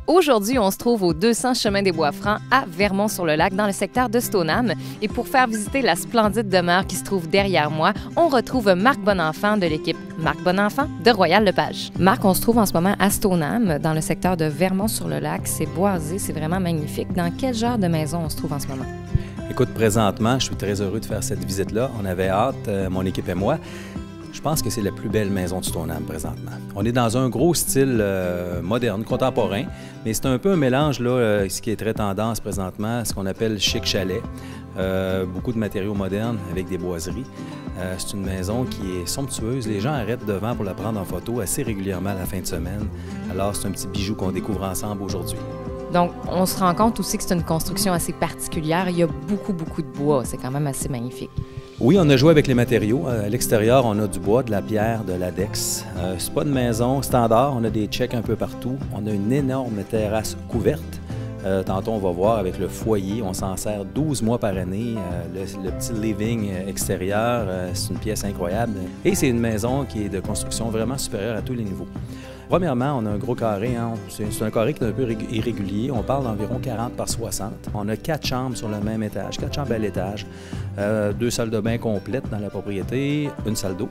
Aujourd'hui, on se trouve au 200 chemin des Bois-Francs à Vermont-sur-le-Lac, dans le secteur de Stoneham. Et pour faire visiter la splendide demeure qui se trouve derrière moi, on retrouve Marc Bonenfant de l'équipe Marc Bonenfant de Royal Lepage. Marc, on se trouve en ce moment à Stoneham, dans le secteur de Vermont-sur-le-Lac. C'est boisé, c'est vraiment magnifique. Dans quel genre de maison on se trouve en ce moment? Écoute, présentement, je suis très heureux de faire cette visite-là. On avait hâte, mon équipe et moi. Je pense que c'est la plus belle maison de Stoneham présentement. On est dans un gros style moderne, contemporain, mais c'est un peu un mélange, là, ce qui est très tendance présentement, ce qu'on appelle chic chalet. Beaucoup de matériaux modernes avec des boiseries. C'est une maison qui est somptueuse. Les gens arrêtent devant pour la prendre en photo assez régulièrement à la fin de semaine. Alors, c'est un petit bijou qu'on découvre ensemble aujourd'hui. Donc, on se rend compte aussi que c'est une construction assez particulière. Il y a beaucoup de bois. C'est quand même assez magnifique. Oui, on a joué avec les matériaux. À l'extérieur, on a du bois, de la pierre, de l'adex. C'est pas une maison standard. On a des checks un peu partout. On a une énorme terrasse couverte. Tantôt, on va voir avec le foyer. On s'en sert 12 mois par année. Le petit living extérieur, c'est une pièce incroyable. Et c'est une maison qui est de construction vraiment supérieure à tous les niveaux. Premièrement, on a un gros carré. Hein? C'est un carré qui est un peu irrégulier. On parle d'environ 40 par 60. On a 4 chambres sur le même étage, 4 chambres à l'étage, 2 salles de bain complètes dans la propriété, une salle d'eau.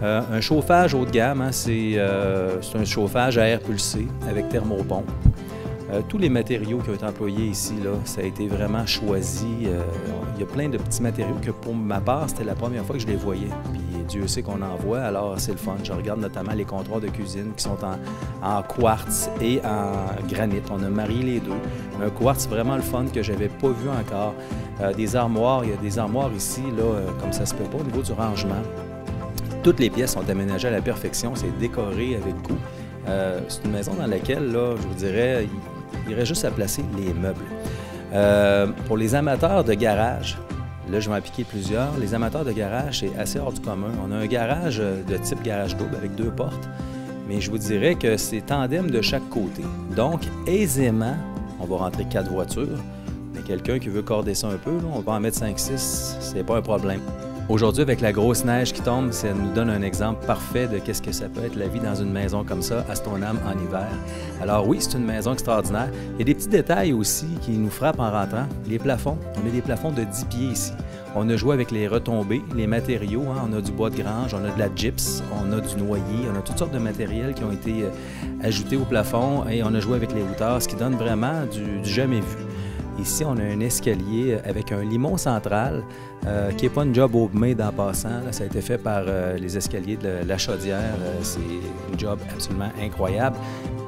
Un chauffage haut de gamme, hein? C'est un chauffage à air pulsé avec thermopompe. Tous les matériaux qui ont été employés ici, là, ça a été vraiment choisi. Il y a plein de petits matériaux que pour ma part, c'était la première fois que je les voyais. Puis Dieu sait qu'on en voit, alors c'est le fun. Je regarde notamment les comptoirs de cuisine qui sont en quartz et en granit. On a marié les deux. Un quartz vraiment le fun que j'avais pas vu encore. Des armoires, il y a des armoires ici, là, comme ça se peut pas au niveau du rangement. Toutes les pièces sont aménagées à la perfection, c'est décoré avec goût. C'est une maison dans laquelle, là, je vous dirais, il irait juste à placer les meubles. Pour les amateurs de garage, là, je vais en piquer plusieurs. Les amateurs de garage, c'est assez hors du commun. On a un garage de type garage double avec 2 portes, mais je vous dirais que c'est tandem de chaque côté. Donc, aisément, on va rentrer 4 voitures, mais quelqu'un qui veut corder ça un peu, là, on va en mettre 5-6, c'est pas un problème. Aujourd'hui, avec la grosse neige qui tombe, ça nous donne un exemple parfait de qu'est-ce que ça peut être la vie dans une maison comme ça, à Stoneham, en hiver. Alors oui, c'est une maison extraordinaire. Il y a des petits détails aussi qui nous frappent en rentrant. Les plafonds, on a des plafonds de 10 pieds ici. On a joué avec les retombées, les matériaux. Hein? On a du bois de grange, on a de la gyps, on a du noyer, on a toutes sortes de matériels qui ont été ajoutés au plafond et on a joué avec les hauteurs, ce qui donne vraiment du jamais vu. Ici, on a un escalier avec un limon central qui n'est pas une job au main d'en passant. Là, ça a été fait par les escaliers de la Chaudière. C'est une job absolument incroyable.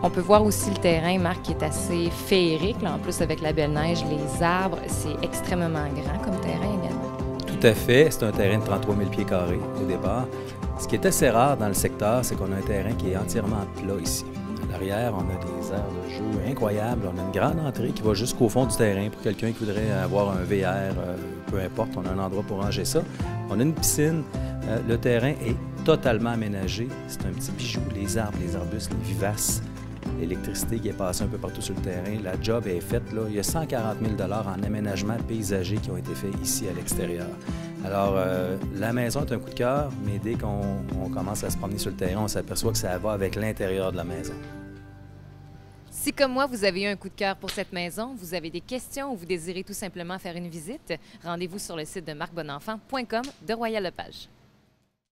On peut voir aussi le terrain, Marc, qui est assez féerique. Là, en plus, avec la belle neige, les arbres, c'est extrêmement grand comme terrain également. Tout à fait. C'est un terrain de 33 000 pieds carrés au départ. Ce qui est assez rare dans le secteur, c'est qu'on a un terrain qui est entièrement plat ici. À l'arrière, on a des aires de jeu incroyables. On a une grande entrée qui va jusqu'au fond du terrain pour quelqu'un qui voudrait avoir un VR, peu importe, on a un endroit pour ranger ça. On a une piscine. Le terrain est totalement aménagé. C'est un petit bijou. Les arbres, les arbustes, les vivaces, l'électricité qui est passée un peu partout sur le terrain. La job est faite, là. Il y a 140 000 $ en aménagement paysager qui ont été faits ici à l'extérieur. Alors, la maison est un coup de cœur, mais dès qu'on commence à se promener sur le terrain, on s'aperçoit que ça va avec l'intérieur de la maison. Si, comme moi, vous avez eu un coup de cœur pour cette maison, vous avez des questions ou vous désirez tout simplement faire une visite, rendez-vous sur le site de marcbonenfant.com de Royal Lepage.